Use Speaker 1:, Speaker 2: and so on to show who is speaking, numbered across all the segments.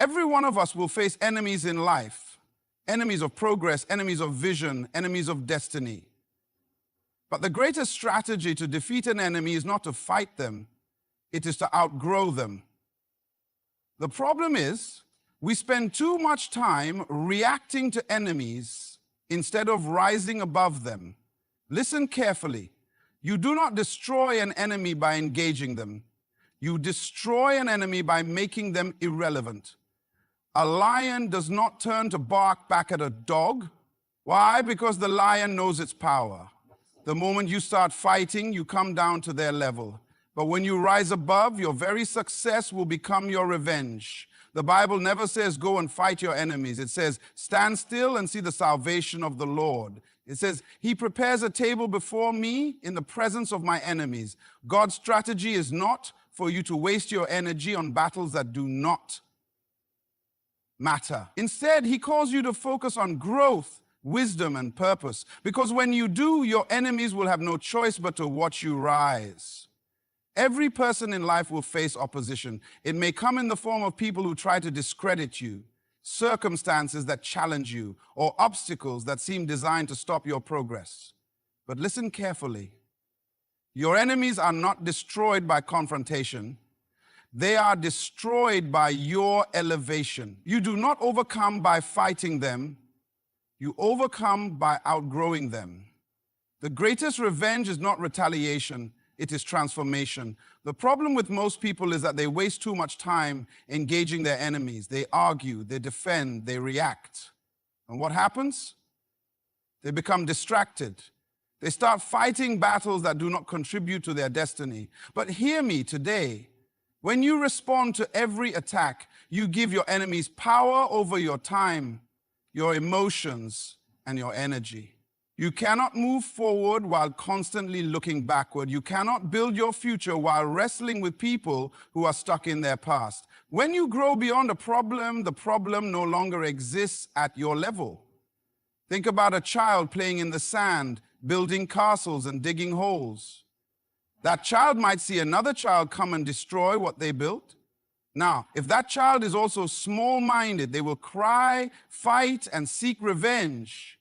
Speaker 1: Every one of us will face enemies in life, enemies of progress, enemies of vision, enemies of destiny. But the greatest strategy to defeat an enemy is not to fight them, it is to outgrow them. The problem is, we spend too much time reacting to enemies instead of rising above them. Listen carefully. You do not destroy an enemy by engaging them. You destroy an enemy by making them irrelevant. A lion does not turn to bark back at a dog. Why? Because the lion knows its power. The moment you start fighting, you come down to their level. But when you rise above, your very success will become your revenge. The Bible never says, go and fight your enemies. It says, stand still and see the salvation of the Lord. It says, he prepares a table before me in the presence of my enemies. God's strategy is not for you to waste your energy on battles that do not matter. Instead, he calls you to focus on growth, wisdom, and purpose. Because when you do, your enemies will have no choice but to watch you rise. Every person in life will face opposition. It may come in the form of people who try to discredit you, circumstances that challenge you, or obstacles that seem designed to stop your progress. But listen carefully. Your enemies are not destroyed by confrontation. They are destroyed by your elevation. You do not overcome by fighting them. You overcome by outgrowing them. The greatest revenge is not retaliation. It is transformation. The problem with most people is that they waste too much time engaging their enemies. They argue, they defend, they react. And what happens? They become distracted. They start fighting battles that do not contribute to their destiny. But hear me today. When you respond to every attack, you give your enemies power over your time, your emotions, and your energy. You cannot move forward while constantly looking backward. You cannot build your future while wrestling with people who are stuck in their past. When you grow beyond the problem no longer exists at your level. Think about a child playing in the sand, building castles and digging holes. That child might see another child come and destroy what they built. Now, if that child is also small-minded, they will cry, fight, and seek revenge.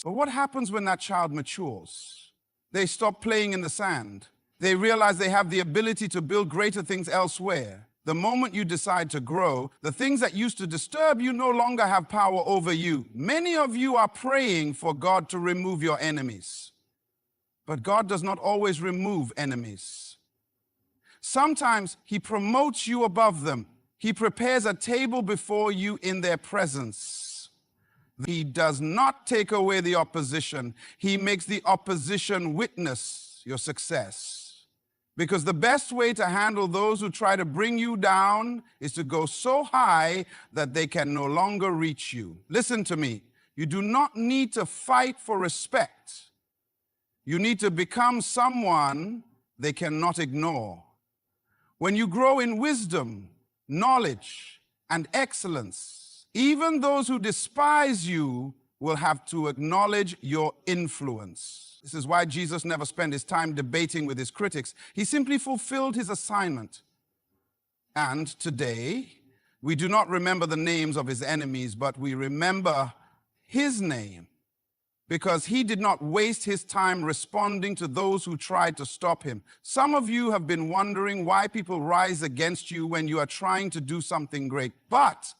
Speaker 1: But what happens when that child matures? They stop playing in the sand. They realize they have the ability to build greater things elsewhere. The moment you decide to grow, the things that used to disturb you no longer have power over you. Many of you are praying for God to remove your enemies. But God does not always remove enemies. Sometimes he promotes you above them. He prepares a table before you in their presence. He does not take away the opposition. He makes the opposition witness your success. Because the best way to handle those who try to bring you down is to go so high that they can no longer reach you. Listen to me. You do not need to fight for respect. You need to become someone they cannot ignore. When you grow in wisdom, knowledge, and excellence, even those who despise you will have to acknowledge your influence. This is why Jesus never spent his time debating with his critics. He simply fulfilled his assignment. And today, we do not remember the names of his enemies, but we remember his name, because he did not waste his time responding to those who tried to stop him. Some of you have been wondering why people rise against you when you are trying to do something great. But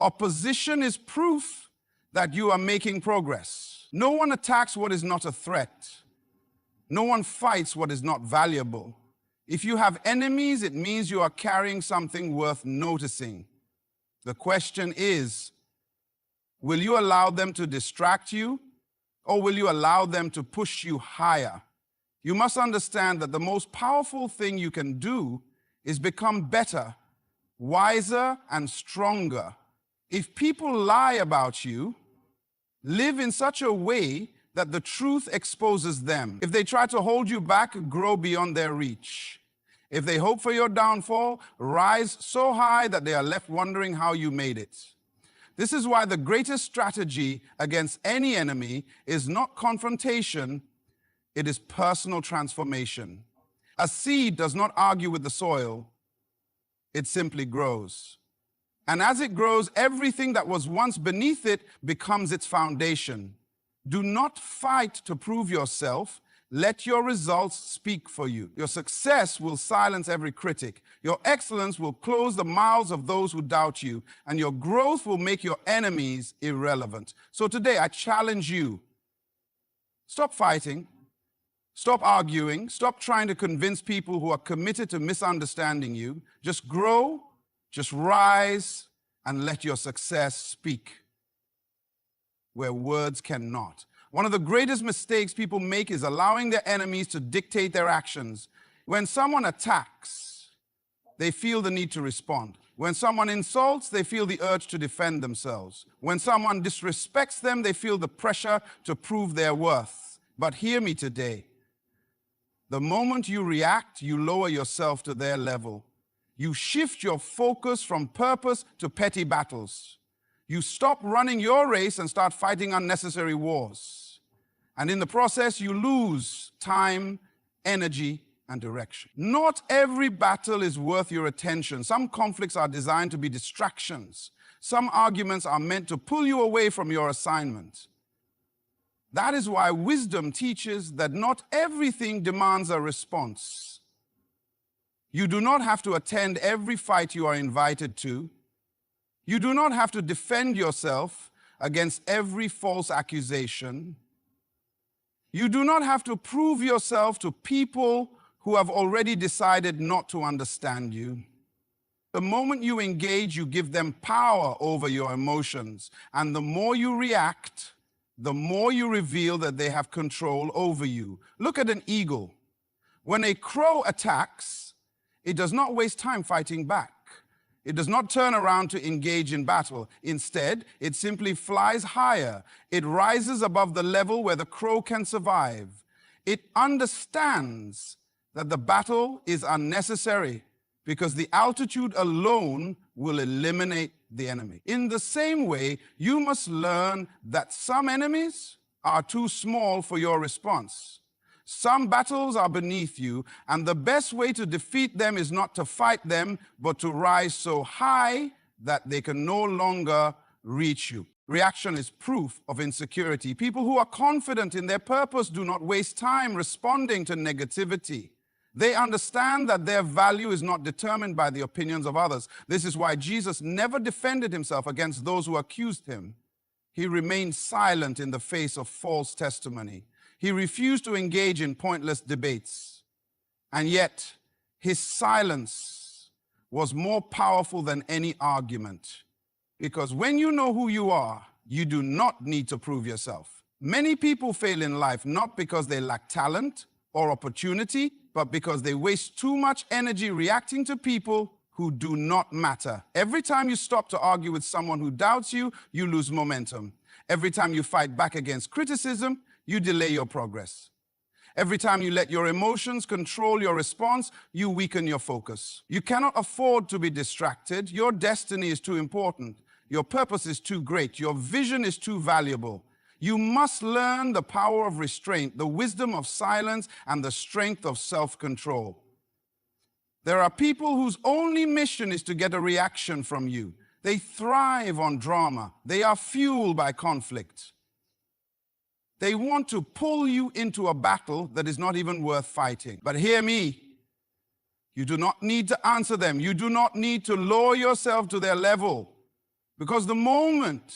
Speaker 1: opposition is proof that you are making progress. No one attacks what is not a threat. No one fights what is not valuable. If you have enemies, it means you are carrying something worth noticing. The question is, will you allow them to distract you, or will you allow them to push you higher? You must understand that the most powerful thing you can do is become better, wiser, and stronger. If people lie about you, live in such a way that the truth exposes them. If they try to hold you back, grow beyond their reach. If they hope for your downfall, rise so high that they are left wondering how you made it. This is why the greatest strategy against any enemy is not confrontation, it is personal transformation. A seed does not argue with the soil, it simply grows. And as it grows, everything that was once beneath it becomes its foundation. Do not fight to prove yourself. Let your results speak for you. Your success will silence every critic. Your excellence will close the mouths of those who doubt you. And your growth will make your enemies irrelevant. So today, I challenge you. Stop fighting. Stop arguing. Stop trying to convince people who are committed to misunderstanding you. Just grow, just rise, and let your success speak where words cannot. One of the greatest mistakes people make is allowing their enemies to dictate their actions. When someone attacks, they feel the need to respond. When someone insults, they feel the urge to defend themselves. When someone disrespects them, they feel the pressure to prove their worth. But hear me today. The moment you react, you lower yourself to their level. You shift your focus from purpose to petty battles. You stop running your race and start fighting unnecessary wars. And in the process, you lose time, energy, and direction. Not every battle is worth your attention. Some conflicts are designed to be distractions. Some arguments are meant to pull you away from your assignment. That is why wisdom teaches that not everything demands a response. You do not have to attend every fight you are invited to. You do not have to defend yourself against every false accusation. You do not have to prove yourself to people who have already decided not to understand you. The moment you engage, you give them power over your emotions. And the more you react, the more you reveal that they have control over you. Look at an eagle. When a crow attacks, it does not waste time fighting back. It does not turn around to engage in battle. Instead, it simply flies higher. It rises above the level where the crow can survive. It understands that the battle is unnecessary because the altitude alone will eliminate the enemy. In the same way, you must learn that some enemies are too small for your response. Some battles are beneath you, and the best way to defeat them is not to fight them, but to rise so high that they can no longer reach you. Reaction is proof of insecurity. People who are confident in their purpose do not waste time responding to negativity. They understand that their value is not determined by the opinions of others. This is why Jesus never defended himself against those who accused him. He remained silent in the face of false testimony. He refused to engage in pointless debates. And yet, his silence was more powerful than any argument. Because when you know who you are, you do not need to prove yourself. Many people fail in life not because they lack talent or opportunity, but because they waste too much energy reacting to people who do not matter. Every time you stop to argue with someone who doubts you, you lose momentum. Every time you fight back against criticism, you delay your progress. Every time you let your emotions control your response, you weaken your focus. You cannot afford to be distracted. Your destiny is too important. Your purpose is too great. Your vision is too valuable. You must learn the power of restraint, the wisdom of silence, and the strength of self-control. There are people whose only mission is to get a reaction from you. They thrive on drama. They are fueled by conflict. They want to pull you into a battle that is not even worth fighting. But hear me, you do not need to answer them. You do not need to lower yourself to their level. Because the moment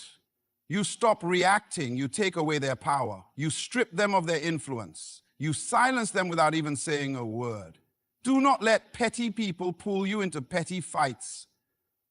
Speaker 1: you stop reacting, you take away their power. You strip them of their influence. You silence them without even saying a word. Do not let petty people pull you into petty fights.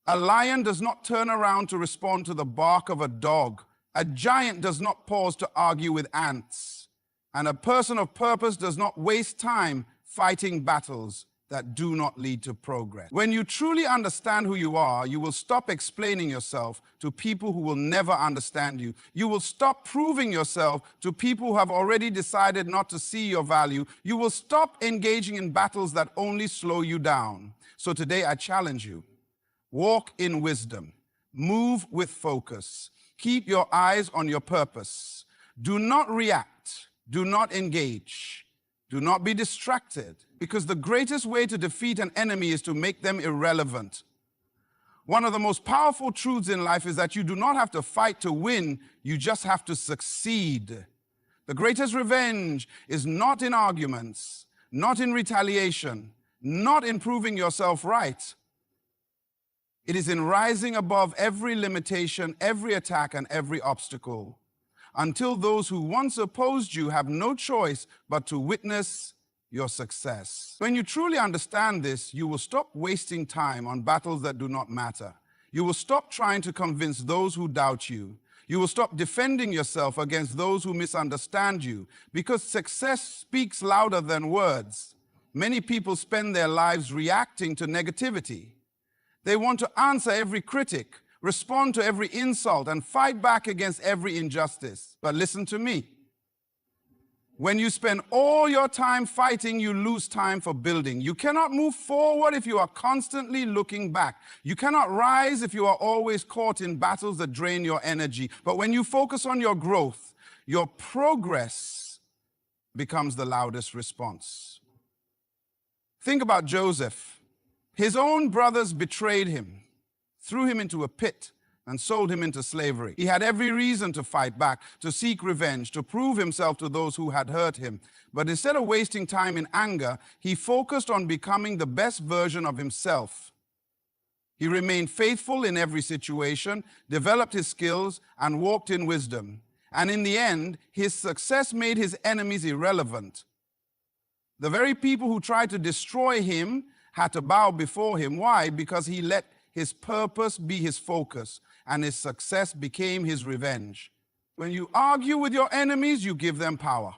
Speaker 1: A lion does not turn around to respond to the bark of a dog. A giant does not pause to argue with ants. And a person of purpose does not waste time fighting battles that do not lead to progress. When you truly understand who you are, you will stop explaining yourself to people who will never understand you. You will stop proving yourself to people who have already decided not to see your value. You will stop engaging in battles that only slow you down. So today I challenge you. Walk in wisdom. Move with focus. Keep your eyes on your purpose. Do not react. Do not engage. Do not be distracted, because the greatest way to defeat an enemy is to make them irrelevant. One of the most powerful truths in life is that you do not have to fight to win, you just have to succeed. The greatest revenge is not in arguments, not in retaliation, not in proving yourself right. It is in rising above every limitation, every attack, and every obstacle, until those who once opposed you have no choice but to witness your success. When you truly understand this, you will stop wasting time on battles that do not matter. You will stop trying to convince those who doubt you. You will stop defending yourself against those who misunderstand you, because success speaks louder than words. Many people spend their lives reacting to negativity. They want to answer every critic, respond to every insult, and fight back against every injustice. But listen to me. When you spend all your time fighting, you lose time for building. You cannot move forward if you are constantly looking back. You cannot rise if you are always caught in battles that drain your energy. But when you focus on your growth, your progress becomes the loudest response. Think about Joseph. His own brothers betrayed him, threw him into a pit, and sold him into slavery. He had every reason to fight back, to seek revenge, to prove himself to those who had hurt him. But instead of wasting time in anger, he focused on becoming the best version of himself. He remained faithful in every situation, developed his skills, and walked in wisdom. And in the end, his success made his enemies irrelevant. The very people who tried to destroy him had to bow before him. Why? Because he let his purpose be his focus, and his success became his revenge. When you argue with your enemies, you give them power.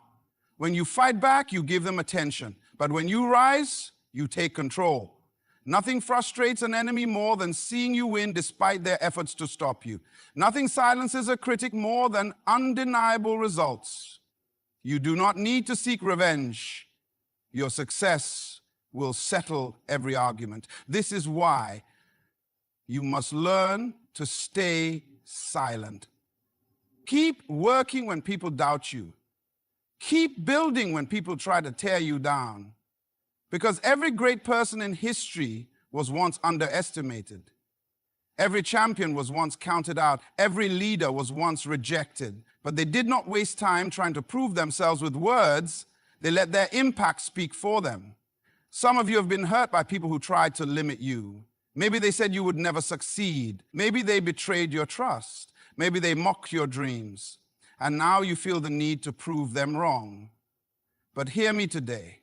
Speaker 1: When you fight back, you give them attention. But when you rise, you take control. Nothing frustrates an enemy more than seeing you win despite their efforts to stop you. Nothing silences a critic more than undeniable results. You do not need to seek revenge. Your success will settle every argument. This is why you must learn to stay silent. Keep working when people doubt you. Keep building when people try to tear you down. Because every great person in history was once underestimated. Every champion was once counted out. Every leader was once rejected. But they did not waste time trying to prove themselves with words. They let their impact speak for them. Some of you have been hurt by people who tried to limit you. Maybe they said you would never succeed. Maybe they betrayed your trust. Maybe they mocked your dreams. And now you feel the need to prove them wrong. But hear me today.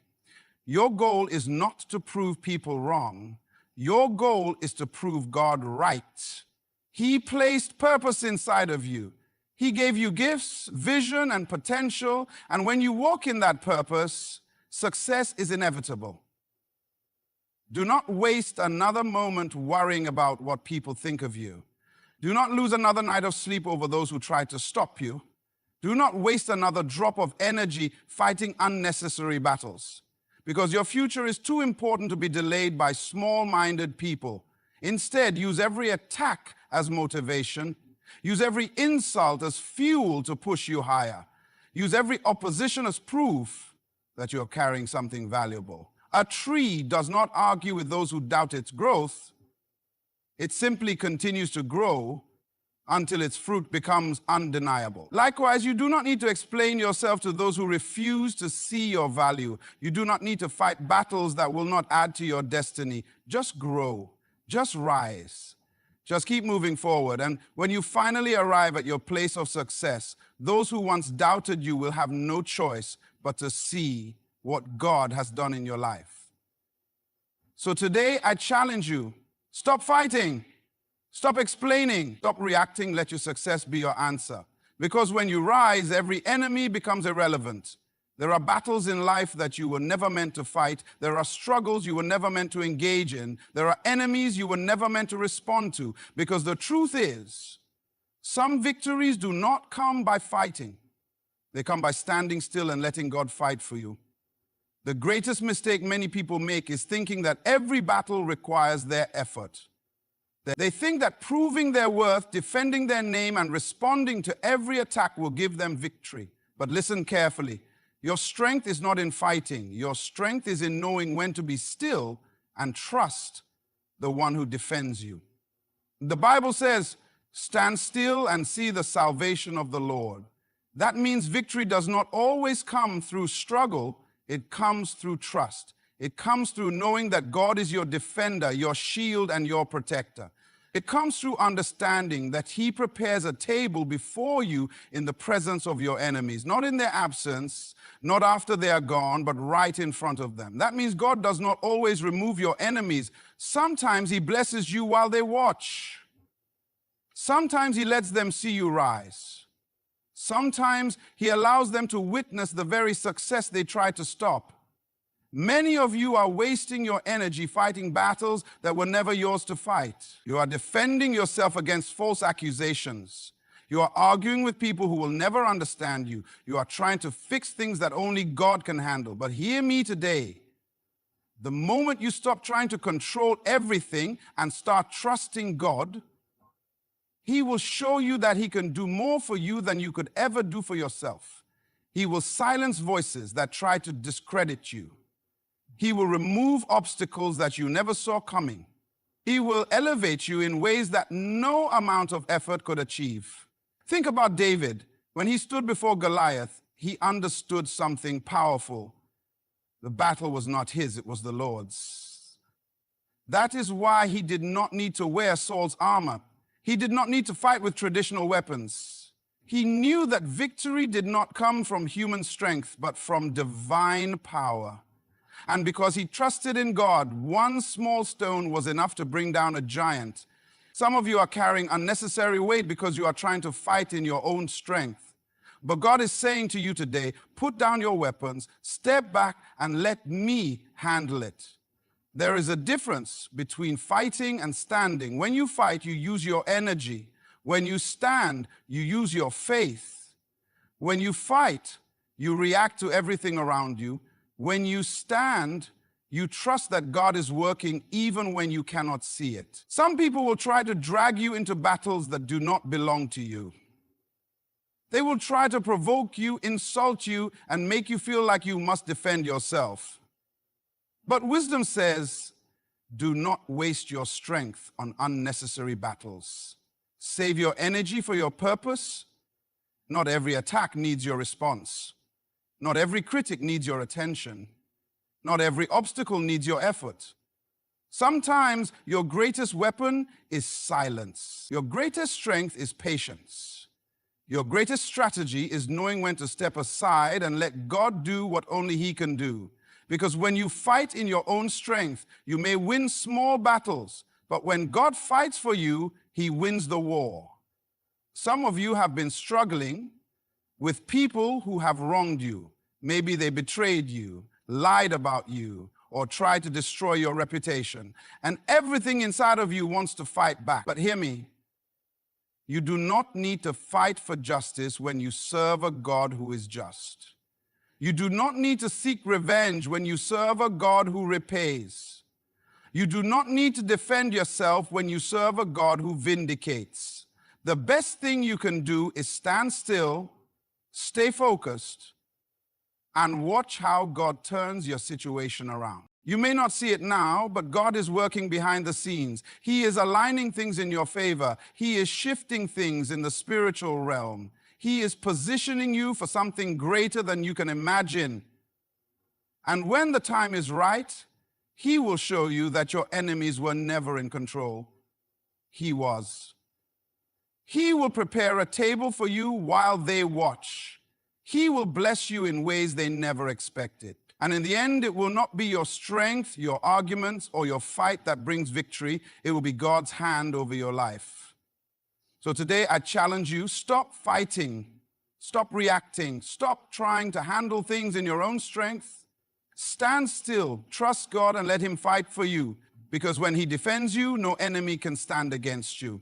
Speaker 1: Your goal is not to prove people wrong. Your goal is to prove God right. He placed purpose inside of you. He gave you gifts, vision, and potential. And when you walk in that purpose, success is inevitable. Do not waste another moment worrying about what people think of you. Do not lose another night of sleep over those who try to stop you. Do not waste another drop of energy fighting unnecessary battles, because your future is too important to be delayed by small-minded people. Instead, use every attack as motivation. Use every insult as fuel to push you higher. Use every opposition as proof that you're carrying something valuable. A tree does not argue with those who doubt its growth. It simply continues to grow until its fruit becomes undeniable. Likewise, you do not need to explain yourself to those who refuse to see your value. You do not need to fight battles that will not add to your destiny. Just grow. Just rise. Just keep moving forward. And when you finally arrive at your place of success, those who once doubted you will have no choice but to see what God has done in your life. So today, I challenge you, stop fighting, stop explaining, stop reacting, let your success be your answer. Because when you rise, every enemy becomes irrelevant. There are battles in life that you were never meant to fight. There are struggles you were never meant to engage in. There are enemies you were never meant to respond to. Because the truth is, some victories do not come by fighting. They come by standing still and letting God fight for you. The greatest mistake many people make is thinking that every battle requires their effort. They think that proving their worth, defending their name, and responding to every attack will give them victory. But listen carefully. Your strength is not in fighting. Your strength is in knowing when to be still and trust the one who defends you. The Bible says, stand still and see the salvation of the Lord. That means victory does not always come through struggle. It comes through trust. It comes through knowing that God is your defender, your shield, and your protector. It comes through understanding that He prepares a table before you in the presence of your enemies, not in their absence, not after they are gone, but right in front of them. That means God does not always remove your enemies. Sometimes He blesses you while they watch. Sometimes He lets them see you rise. Sometimes He allows them to witness the very success they try to stop. Many of you are wasting your energy fighting battles that were never yours to fight. You are defending yourself against false accusations. You are arguing with people who will never understand you. You are trying to fix things that only God can handle. But hear me today. The moment you stop trying to control everything and start trusting God, He will show you that He can do more for you than you could ever do for yourself. He will silence voices that try to discredit you. He will remove obstacles that you never saw coming. He will elevate you in ways that no amount of effort could achieve. Think about David. When he stood before Goliath, he understood something powerful. The battle was not his, it was the Lord's. That is why he did not need to wear Saul's armor. He did not need to fight with traditional weapons. He knew that victory did not come from human strength, but from divine power. And because he trusted in God, one small stone was enough to bring down a giant. Some of you are carrying unnecessary weight because you are trying to fight in your own strength. But God is saying to you today, put down your weapons, step back, and let me handle it. There is a difference between fighting and standing. When you fight, you use your energy. When you stand, you use your faith. When you fight, you react to everything around you. When you stand, you trust that God is working even when you cannot see it. Some people will try to drag you into battles that do not belong to you. They will try to provoke you, insult you, and make you feel like you must defend yourself. But wisdom says, do not waste your strength on unnecessary battles. Save your energy for your purpose. Not every attack needs your response. Not every critic needs your attention. Not every obstacle needs your effort. Sometimes your greatest weapon is silence. Your greatest strength is patience. Your greatest strategy is knowing when to step aside and let God do what only He can do. Because when you fight in your own strength, you may win small battles, but when God fights for you, He wins the war. Some of you have been struggling with people who have wronged you. Maybe they betrayed you, lied about you, or tried to destroy your reputation. And everything inside of you wants to fight back. But hear me, you do not need to fight for justice when you serve a God who is just. You do not need to seek revenge when you serve a God who repays. You do not need to defend yourself when you serve a God who vindicates. The best thing you can do is stand still, stay focused, and watch how God turns your situation around. You may not see it now, but God is working behind the scenes. He is aligning things in your favor. He is shifting things in the spiritual realm. He is positioning you for something greater than you can imagine. And when the time is right, He will show you that your enemies were never in control. He was. He will prepare a table for you while they watch. He will bless you in ways they never expected. And in the end, it will not be your strength, your arguments, or your fight that brings victory. It will be God's hand over your life. So today, I challenge you, stop fighting, stop reacting, stop trying to handle things in your own strength. Stand still, trust God, and let Him fight for you. Because when He defends you, no enemy can stand against you.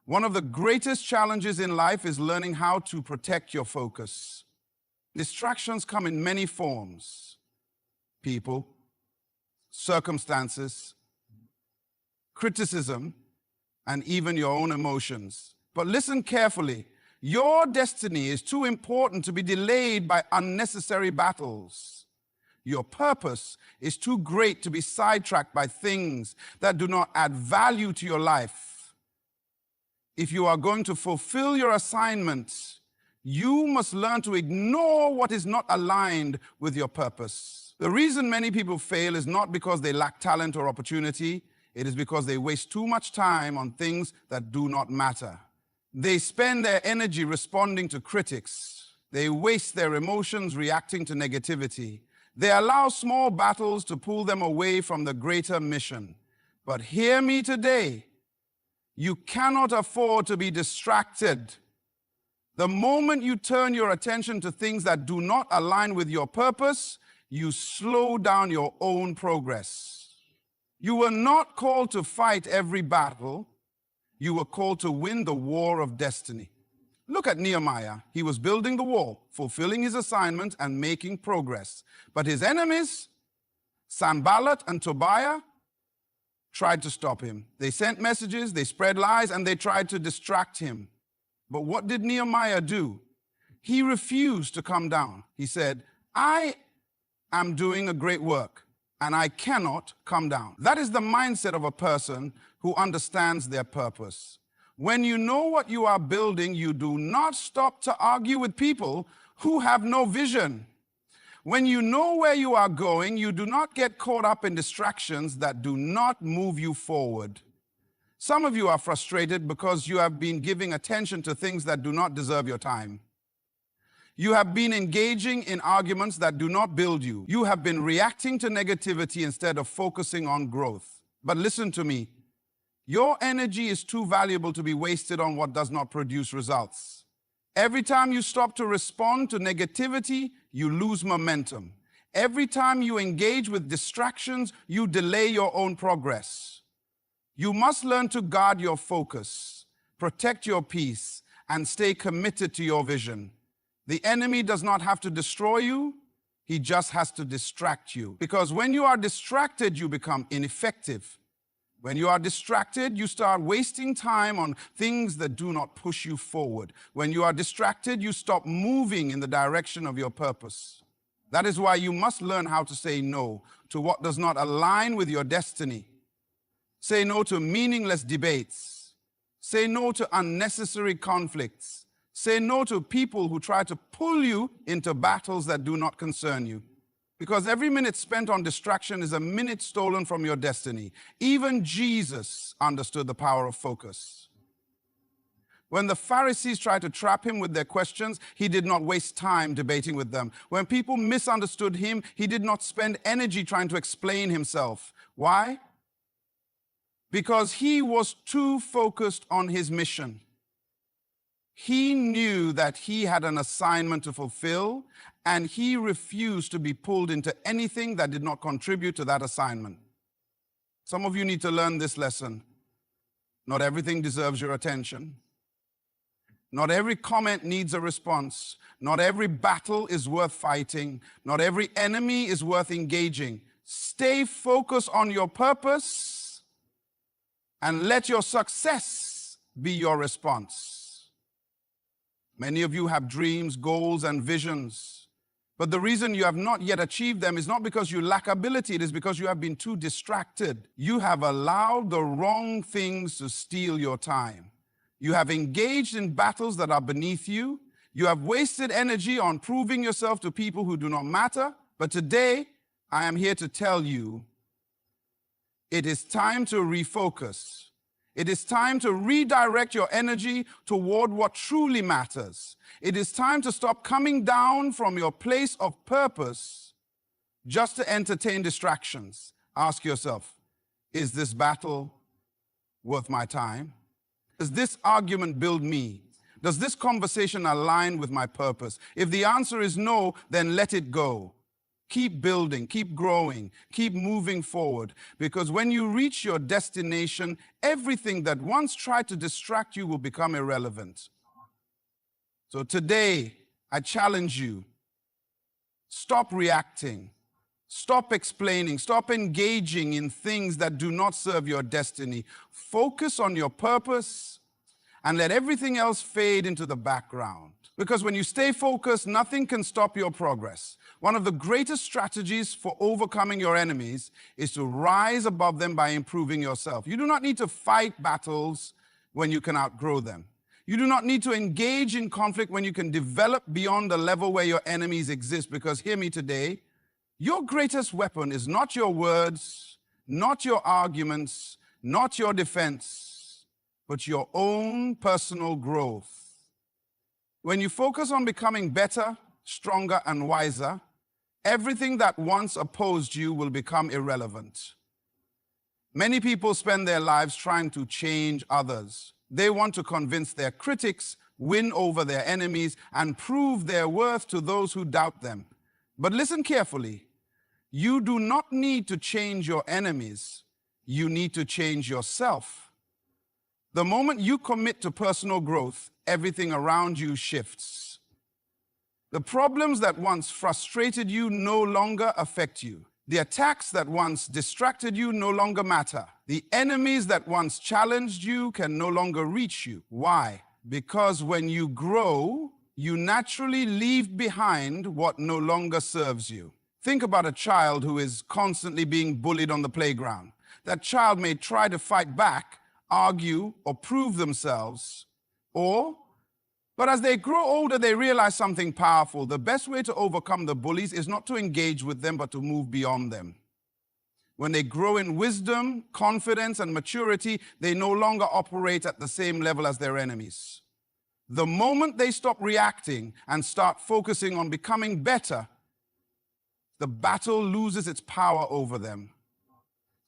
Speaker 1: One of the greatest challenges in life is learning how to protect your focus. Distractions come in many forms. People, circumstances, criticism, and even your own emotions. But listen carefully. Your destiny is too important to be delayed by unnecessary battles. Your purpose is too great to be sidetracked by things that do not add value to your life. If you are going to fulfill your assignment, you must learn to ignore what is not aligned with your purpose. The reason many people fail is not because they lack talent or opportunity. It is because they waste too much time on things that do not matter. They spend their energy responding to critics. They waste their emotions reacting to negativity. They allow small battles to pull them away from the greater mission. But hear me today. You cannot afford to be distracted. The moment you turn your attention to things that do not align with your purpose, you slow down your own progress. You were not called to fight every battle. You were called to win the war of destiny. Look at Nehemiah. He was building the wall, fulfilling his assignment and making progress. But his enemies, Sanballat and Tobiah, tried to stop him. They sent messages, they spread lies, and they tried to distract him. But what did Nehemiah do? He refused to come down. He said, I am doing a great work, and I cannot come down. That is the mindset of a person who understands their purpose. When you know what you are building, you do not stop to argue with people who have no vision. When you know where you are going, you do not get caught up in distractions that do not move you forward. Some of you are frustrated because you have been giving attention to things that do not deserve your time. You have been engaging in arguments that do not build you. You have been reacting to negativity instead of focusing on growth. But listen to me. Your energy is too valuable to be wasted on what does not produce results. Every time you stop to respond to negativity, you lose momentum. Every time you engage with distractions, you delay your own progress. You must learn to guard your focus, protect your peace, and stay committed to your vision. The enemy does not have to destroy you. He just has to distract you. Because when you are distracted, you become ineffective. When you are distracted, you start wasting time on things that do not push you forward. When you are distracted, you stop moving in the direction of your purpose. That is why you must learn how to say no to what does not align with your destiny. Say no to meaningless debates. Say no to unnecessary conflicts. Say no to people who try to pull you into battles that do not concern you. Because every minute spent on distraction is a minute stolen from your destiny. Even Jesus understood the power of focus. When the Pharisees tried to trap him with their questions, he did not waste time debating with them. When people misunderstood him, he did not spend energy trying to explain himself. Why? Because he was too focused on his mission. He knew that he had an assignment to fulfill, and he refused to be pulled into anything that did not contribute to that assignment. Some of you need to learn this lesson. Not everything deserves your attention. Not every comment needs a response. Not every battle is worth fighting. Not every enemy is worth engaging. Stay focused on your purpose and let your success be your response. Many of you have dreams, goals, and visions. But the reason you have not yet achieved them is not because you lack ability. It is because you have been too distracted. You have allowed the wrong things to steal your time. You have engaged in battles that are beneath you. You have wasted energy on proving yourself to people who do not matter. But today, I am here to tell you, it is time to refocus. It is time to redirect your energy toward what truly matters. It is time to stop coming down from your place of purpose just to entertain distractions. Ask yourself, is this battle worth my time? Does this argument build me? Does this conversation align with my purpose? If the answer is no, then let it go. Keep building, keep growing, keep moving forward. Because when you reach your destination, everything that once tried to distract you will become irrelevant. So today, I challenge you, stop reacting, stop explaining, stop engaging in things that do not serve your destiny. Focus on your purpose and let everything else fade into the background. Because when you stay focused, nothing can stop your progress. One of the greatest strategies for overcoming your enemies is to rise above them by improving yourself. You do not need to fight battles when you can outgrow them. You do not need to engage in conflict when you can develop beyond the level where your enemies exist. Because hear me today, your greatest weapon is not your words, not your arguments, not your defense, but your own personal growth. When you focus on becoming better, stronger, and wiser, everything that once opposed you will become irrelevant. Many people spend their lives trying to change others. They want to convince their critics, win over their enemies, and prove their worth to those who doubt them. But listen carefully. You do not need to change your enemies. You need to change yourself. The moment you commit to personal growth, everything around you shifts. The problems that once frustrated you no longer affect you. The attacks that once distracted you no longer matter. The enemies that once challenged you can no longer reach you. Why? Because when you grow, you naturally leave behind what no longer serves you. Think about a child who is constantly being bullied on the playground. That child may try to fight back, argue, or prove themselves, but as they grow older, they realize something powerful. The best way to overcome the bullies is not to engage with them, but to move beyond them. When they grow in wisdom, confidence, and maturity, they no longer operate at the same level as their enemies. The moment they stop reacting and start focusing on becoming better, the battle loses its power over them.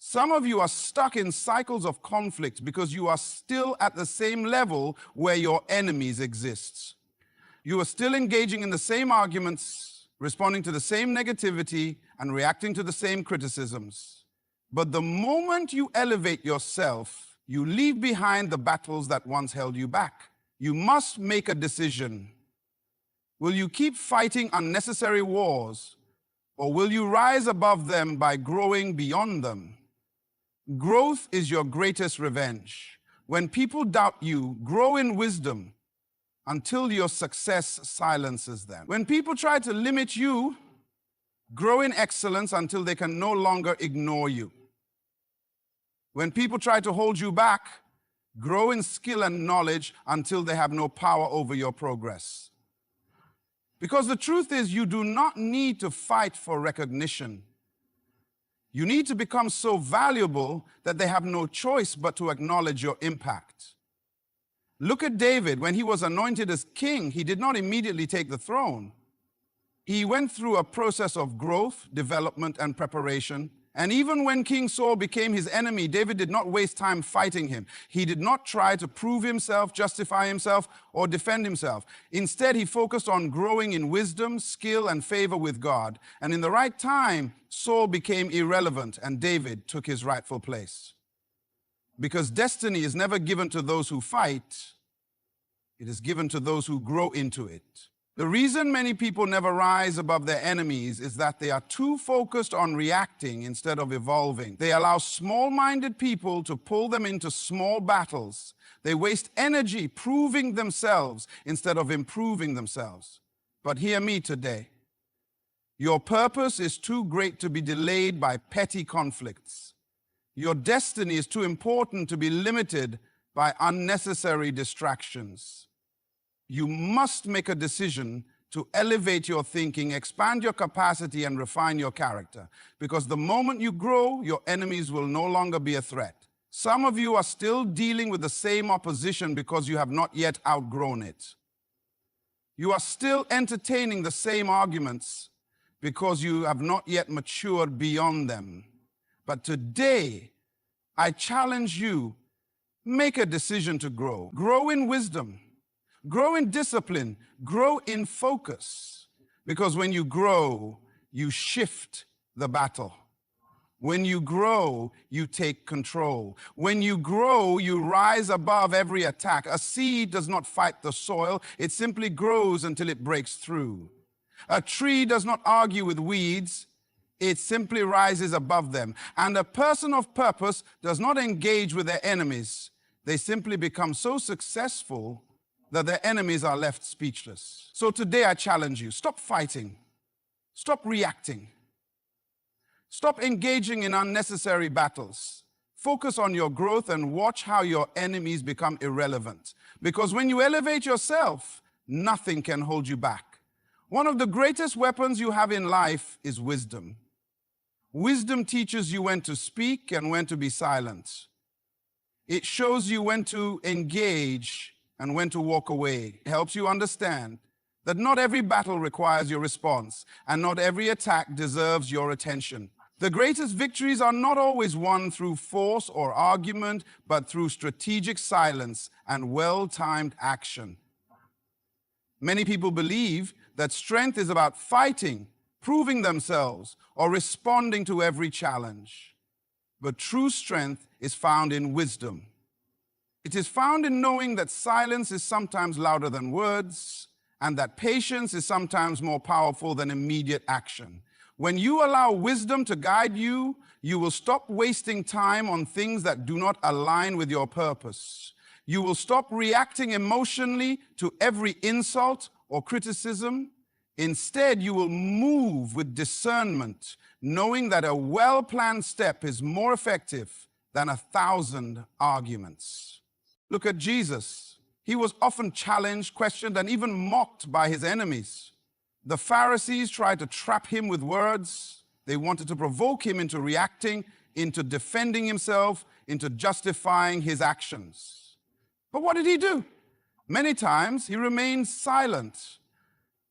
Speaker 1: Some of you are stuck in cycles of conflict because you are still at the same level where your enemies exist. You are still engaging in the same arguments, responding to the same negativity, and reacting to the same criticisms. But the moment you elevate yourself, you leave behind the battles that once held you back. You must make a decision. Will you keep fighting unnecessary wars, or will you rise above them by growing beyond them? Growth is your greatest revenge. When people doubt you, grow in wisdom until your success silences them. When people try to limit you, grow in excellence until they can no longer ignore you. When people try to hold you back, grow in skill and knowledge until they have no power over your progress. Because the truth is, you do not need to fight for recognition. You need to become so valuable that they have no choice but to acknowledge your impact. Look at David. When he was anointed as king, he did not immediately take the throne. He went through a process of growth, development, and preparation. And even when King Saul became his enemy, David did not waste time fighting him. He did not try to prove himself, justify himself, or defend himself. Instead, he focused on growing in wisdom, skill, and favor with God. And in the right time, Saul became irrelevant, and David took his rightful place. Because destiny is never given to those who fight, it is given to those who grow into it. The reason many people never rise above their enemies is that they are too focused on reacting instead of evolving. They allow small-minded people to pull them into small battles. They waste energy proving themselves instead of improving themselves. But hear me today. Your purpose is too great to be delayed by petty conflicts. Your destiny is too important to be limited by unnecessary distractions. You must make a decision to elevate your thinking, expand your capacity, and refine your character. Because the moment you grow, your enemies will no longer be a threat. Some of you are still dealing with the same opposition because you have not yet outgrown it. You are still entertaining the same arguments because you have not yet matured beyond them. But today, I challenge you, make a decision to grow. Grow in wisdom. Grow in discipline, grow in focus, because when you grow, you shift the battle. When you grow, you take control. When you grow, you rise above every attack. A seed does not fight the soil, it simply grows until it breaks through. A tree does not argue with weeds, it simply rises above them. And a person of purpose does not engage with their enemies. They simply become so successful that their enemies are left speechless. So today I challenge you, stop fighting, stop reacting, stop engaging in unnecessary battles. Focus on your growth and watch how your enemies become irrelevant. Because when you elevate yourself, nothing can hold you back. One of the greatest weapons you have in life is wisdom. Wisdom teaches you when to speak and when to be silent. It shows you when to engage and when to walk away. It helps you understand that not every battle requires your response, and not every attack deserves your attention. The greatest victories are not always won through force or argument, but through strategic silence and well-timed action. Many people believe that strength is about fighting, proving themselves, or responding to every challenge. But true strength is found in wisdom. It is found in knowing that silence is sometimes louder than words, and that patience is sometimes more powerful than immediate action. When you allow wisdom to guide you, you will stop wasting time on things that do not align with your purpose. You will stop reacting emotionally to every insult or criticism. Instead, you will move with discernment, knowing that a well-planned step is more effective than 1,000 arguments. Look at Jesus. He was often challenged, questioned, and even mocked by his enemies. The Pharisees tried to trap him with words. They wanted to provoke him into reacting, into defending himself, into justifying his actions. But what did he do? Many times he remained silent.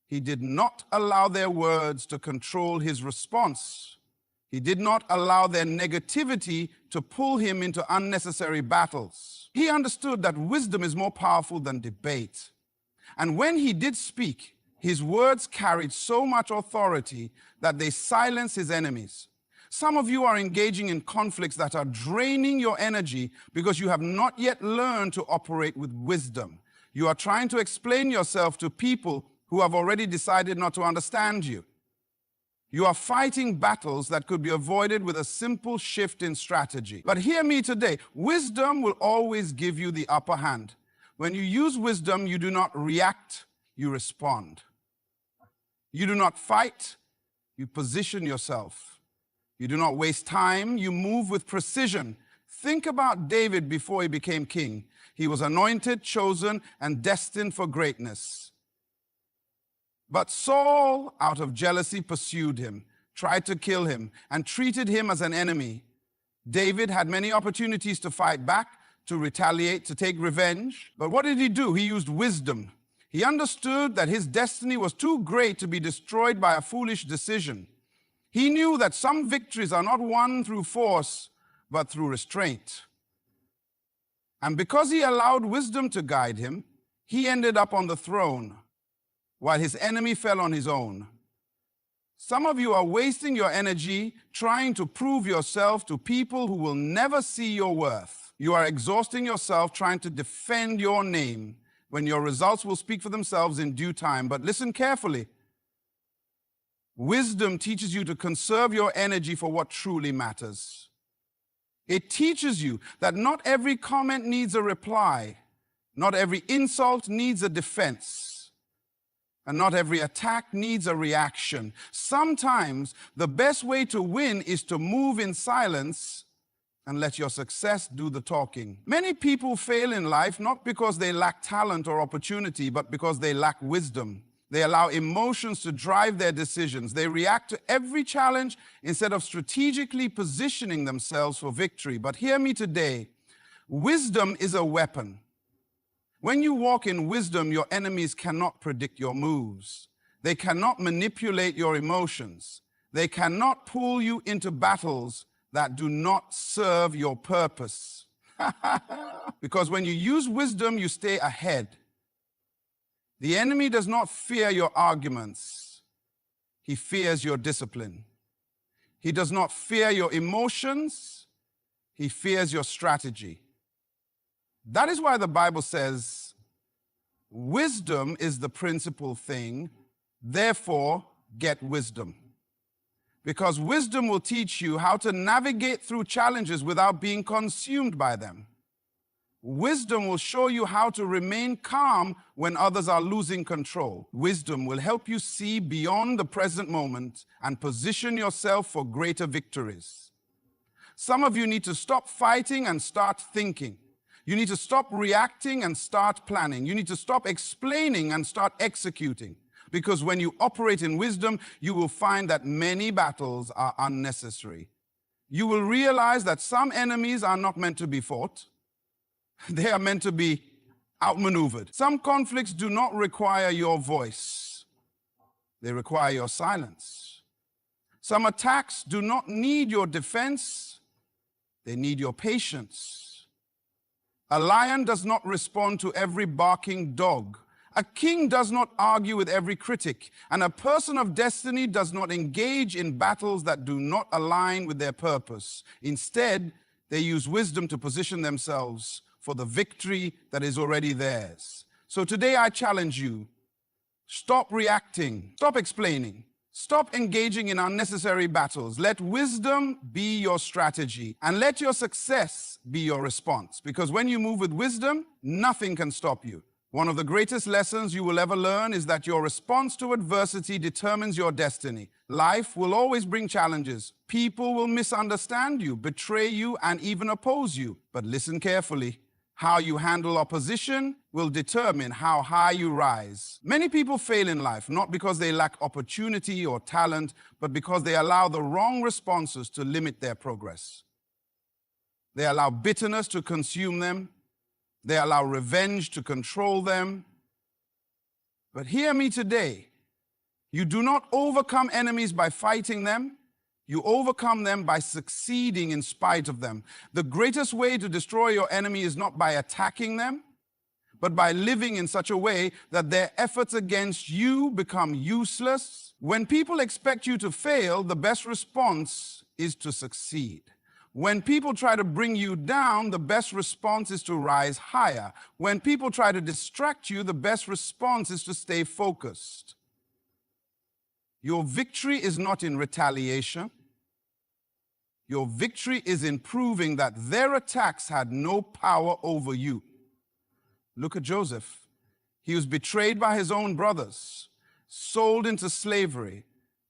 Speaker 1: He did not allow their words to control his response. He did not allow their negativity to pull him into unnecessary battles. He understood that wisdom is more powerful than debate. And when he did speak, his words carried so much authority that they silenced his enemies. Some of you are engaging in conflicts that are draining your energy because you have not yet learned to operate with wisdom. You are trying to explain yourself to people who have already decided not to understand you. You are fighting battles that could be avoided with a simple shift in strategy. But hear me today, wisdom will always give you the upper hand. When you use wisdom, you do not react, you respond. You do not fight, you position yourself. You do not waste time, you move with precision. Think about David before he became king. He was anointed, chosen, and destined for greatness. But Saul, out of jealousy, pursued him, tried to kill him, and treated him as an enemy. David had many opportunities to fight back, to retaliate, to take revenge. But what did he do? He used wisdom. He understood that his destiny was too great to be destroyed by a foolish decision. He knew that some victories are not won through force, but through restraint. And because he allowed wisdom to guide him, he ended up on the throne, while his enemy fell on his own. Some of you are wasting your energy trying to prove yourself to people who will never see your worth. You are exhausting yourself trying to defend your name when your results will speak for themselves in due time. But listen carefully. Wisdom teaches you to conserve your energy for what truly matters. It teaches you that not every comment needs a reply, not every insult needs a defense, and not every attack needs a reaction. Sometimes the best way to win is to move in silence and let your success do the talking. Many people fail in life not because they lack talent or opportunity, but because they lack wisdom. They allow emotions to drive their decisions. They react to every challenge instead of strategically positioning themselves for victory. But hear me today, wisdom is a weapon. When you walk in wisdom, your enemies cannot predict your moves. They cannot manipulate your emotions. They cannot pull you into battles that do not serve your purpose. Because when you use wisdom, you stay ahead. The enemy does not fear your arguments. He fears your discipline. He does not fear your emotions. He fears your strategy. That is why the Bible says, wisdom is the principal thing, therefore get wisdom. Because wisdom will teach you how to navigate through challenges without being consumed by them. Wisdom will show you how to remain calm when others are losing control. Wisdom will help you see beyond the present moment and position yourself for greater victories. Some of you need to stop fighting and start thinking. You need to stop reacting and start planning. You need to stop explaining and start executing. Because when you operate in wisdom, you will find that many battles are unnecessary. You will realize that some enemies are not meant to be fought. They are meant to be outmaneuvered. Some conflicts do not require your voice. They require your silence. Some attacks do not need your defense. They need your patience. A lion does not respond to every barking dog. A king does not argue with every critic. And a person of destiny does not engage in battles that do not align with their purpose. Instead, they use wisdom to position themselves for the victory that is already theirs. So today I challenge you, stop reacting, stop explaining, stop engaging in unnecessary battles. Let wisdom be your strategy and let your success be your response. Because when you move with wisdom, nothing can stop you. One of the greatest lessons you will ever learn is that your response to adversity determines your destiny. Life will always bring challenges. People will misunderstand you, betray you, and even oppose you. But listen carefully. How you handle opposition will determine how high you rise. Many people fail in life, not because they lack opportunity or talent, but because they allow the wrong responses to limit their progress. They allow bitterness to consume them. They allow revenge to control them. But hear me today. You do not overcome enemies by fighting them. You overcome them by succeeding in spite of them. The greatest way to destroy your enemy is not by attacking them, but by living in such a way that their efforts against you become useless. When people expect you to fail, the best response is to succeed. When people try to bring you down, the best response is to rise higher. When people try to distract you, the best response is to stay focused. Your victory is not in retaliation. Your victory is in proving that their attacks had no power over you. Look at Joseph. He was betrayed by his own brothers, sold into slavery,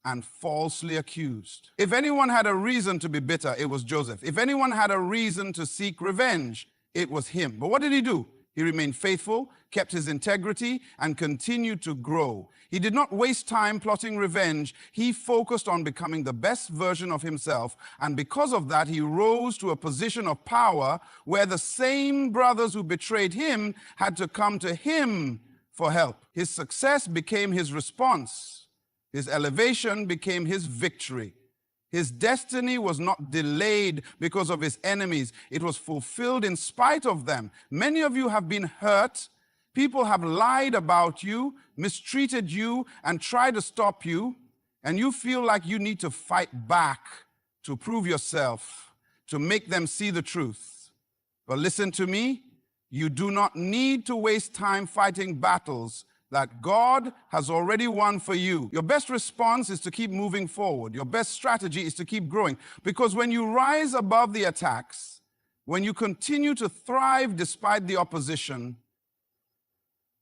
Speaker 1: and falsely accused. If anyone had a reason to be bitter, it was Joseph. If anyone had a reason to seek revenge, it was him. But what did he do? He remained faithful, kept his integrity, and continued to grow. He did not waste time plotting revenge. He focused on becoming the best version of himself, and because of that, he rose to a position of power where the same brothers who betrayed him had to come to him for help. His success became his response. His elevation became his victory. His destiny was not delayed because of his enemies. It was fulfilled in spite of them. Many of you have been hurt. People have lied about you, mistreated you, and tried to stop you. And you feel like you need to fight back to prove yourself, to make them see the truth. But listen to me. You do not need to waste time fighting battles that God has already won for you. Your best response is to keep moving forward. Your best strategy is to keep growing. Because when you rise above the attacks, when you continue to thrive despite the opposition,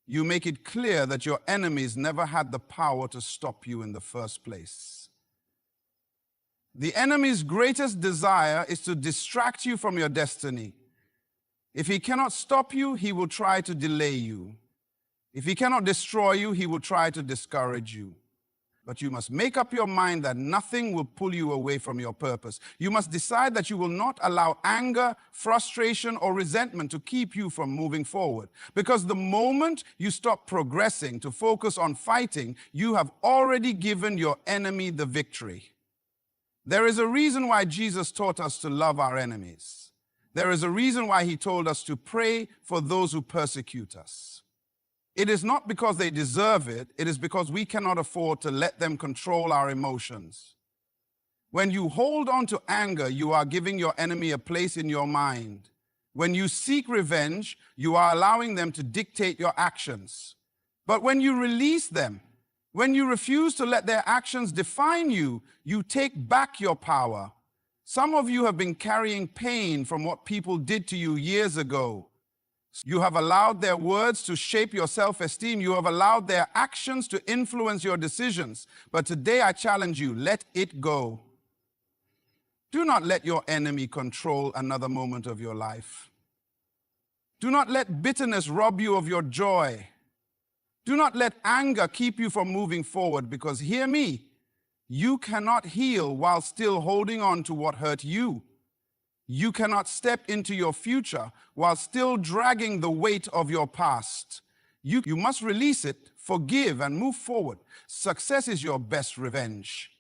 Speaker 1: you make it clear that your enemies never had the power to stop you in the first place. The enemy's greatest desire is to distract you from your destiny. If he cannot stop you, he will try to delay you. If he cannot destroy you, he will try to discourage you. But you must make up your mind that nothing will pull you away from your purpose. You must decide that you will not allow anger, frustration, or resentment to keep you from moving forward. Because the moment you stop progressing to focus on fighting, you have already given your enemy the victory. There is a reason why Jesus taught us to love our enemies. There is a reason why he told us to pray for those who persecute us. It is not because they deserve it. It is because we cannot afford to let them control our emotions. When you hold on to anger, you are giving your enemy a place in your mind. When you seek revenge, you are allowing them to dictate your actions. But when you release them, when you refuse to let their actions define you, you take back your power. Some of you have been carrying pain from what people did to you years ago. You have allowed their words to shape your self-esteem. You have allowed their actions to influence your decisions. But today I challenge you, let it go. Do not let your enemy control another moment of your life. Do not let bitterness rob you of your joy. Do not let anger keep you from moving forward, because hear me, you cannot heal while still holding on to what hurt you. You cannot step into your future while still dragging the weight of your past. You must release it, forgive, and move forward. Success is your best revenge.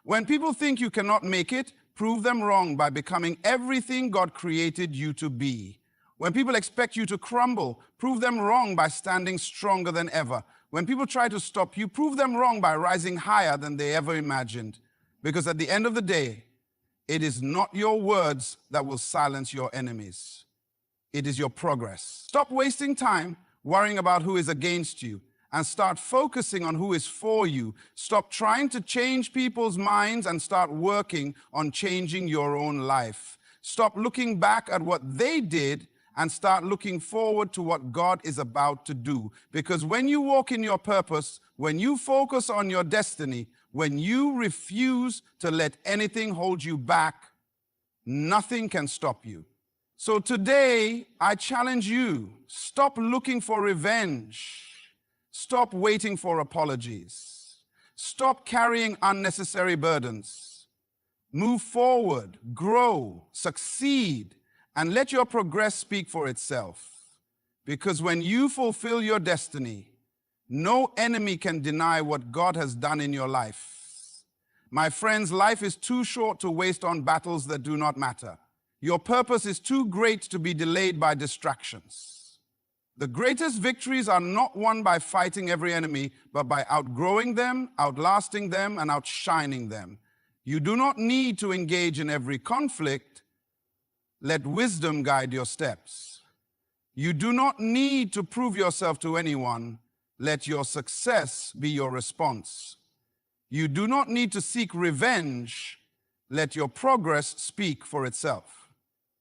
Speaker 1: When people think you cannot make it, prove them wrong by becoming everything God created you to be. When people expect you to crumble, prove them wrong by standing stronger than ever. When people try to stop you, prove them wrong by rising higher than they ever imagined. Because at the end of the day, it is not your words that will silence your enemies. It is your progress. Stop wasting time worrying about who is against you and start focusing on who is for you. Stop trying to change people's minds and start working on changing your own life. Stop looking back at what they did and start looking forward to what God is about to do. Because when you walk in your purpose, when you focus on your destiny, when you refuse to let anything hold you back, nothing can stop you. So today, I challenge you, stop looking for revenge. Stop waiting for apologies. Stop carrying unnecessary burdens. Move forward, grow, succeed, and let your progress speak for itself. Because when you fulfill your destiny, no enemy can deny what God has done in your life. My friends, life is too short to waste on battles that do not matter. Your purpose is too great to be delayed by distractions. The greatest victories are not won by fighting every enemy, but by outgrowing them, outlasting them, and outshining them. You do not need to engage in every conflict. Let wisdom guide your steps. You do not need to prove yourself to anyone. Let your success be your response. You do not need to seek revenge. Let your progress speak for itself.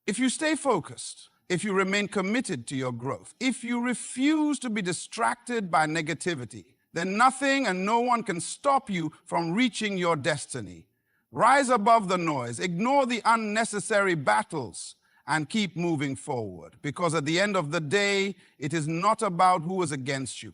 Speaker 1: If you stay focused, if you remain committed to your growth, if you refuse to be distracted by negativity, then nothing and no one can stop you from reaching your destiny. Rise above the noise, ignore the unnecessary battles, and keep moving forward. Because at the end of the day, it is not about who is against you.